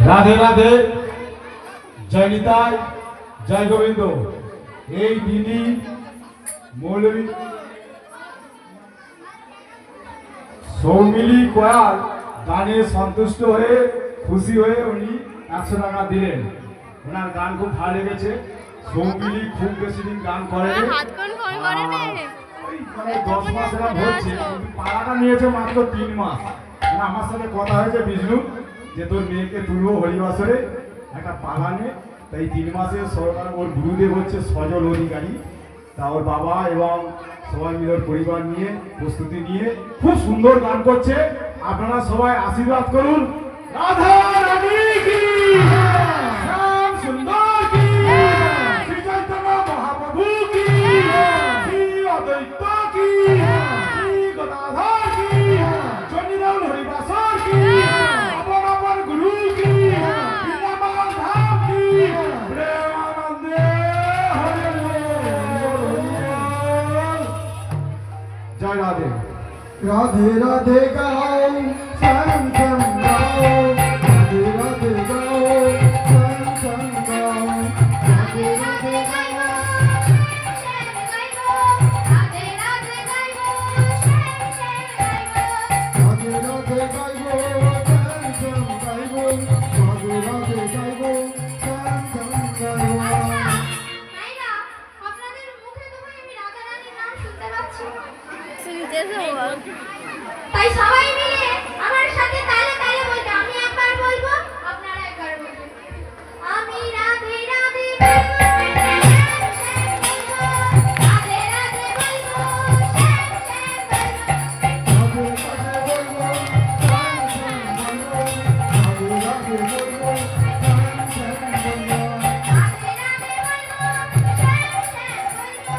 রাধে রাধে, জয় নিতাই, জয় গোবিন্দ। এই দিনই মৌলভী সৌমিলি কয়াল গানে সন্তুষ্ট হয়ে খুশি হয়ে উনি 100 টাকা দিলেন। ওনার গান খুব ভালো লেগেছে। সৌমিলি খুব বেশি দিন গান করেনি, হাত কোন ফোন করে নে ওই মানে 10 মাস এরা হচ্ছে, কিন্তু পাড়াটা নিয়েছে মাত্র 3 মাস। মানে আমার সাথে কথা হয়েছে বিষ্ণু যে তোর মেয়েকে তুলবো হরিবাসরে একটা পালা নিয়ে, তাই 3 মাসে সরকার ওর গুরুদেব হচ্ছে সজল অধিকারী, তা ওর বাবা এবং সবাই মিলে ওর পরিবার নিয়ে প্রস্তুতি নিয়ে খুব সুন্দর গান করছে। আপনারা সবাই আশীর্বাদ করুন। রাধা রানী কি, শ্যাম সুন্দর কি, শ্রী চৈতন্য মহাপ্রভু কি, শ্রী অদ্বৈত কি, শ্রী গদাধর কি, চন্ডীদাস হরিবাসর কি, আপন আপন গুরু কি, বৃন্দাবন ধাম কি, প্রেমানন্দে হরি বল। জয় রাধে। राधे राधे गाओ श्याम श्याम गाओ, राधे राधे गाओ श्याम श्याम गाओ, রাধে রাধে গাইবো শ্যাম গাইবো, রাধে রাধে গাইবো শ্যাম শ্যাম গাইবো, राधे राधे गाइबो श्याम श्याम गाइबो, राधे राधे गाइबो श्याम श्याम गाइबो। আচ্ছা ভাইরা আপনাদের মুখে তো ভাই আমি রাধা রানীর নাম শুনতে পাচ্ছি, তাই সবাই মিলে আমার সাথে তালে তালে বলতে, আমি একবার বলবো আপনারা একবার বলবেন। আমি রাধে রাধে গাইবো শ্যাম শ্যাম গাইবো, রাধে রাধে গাইবো শ্যাম শ্যাম গাইবো, राधे राधे बोलो श्याम श्याम बोलो, राधे राधे बोलो श्याम श्याम बोलो, রাধে রাধে গাইবো শ্যাম শ্যাম গাইবো,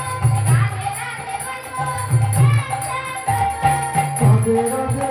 রাধে রাধে গাইবো শ্যাম শ্যাম গাইবো। राधे राधे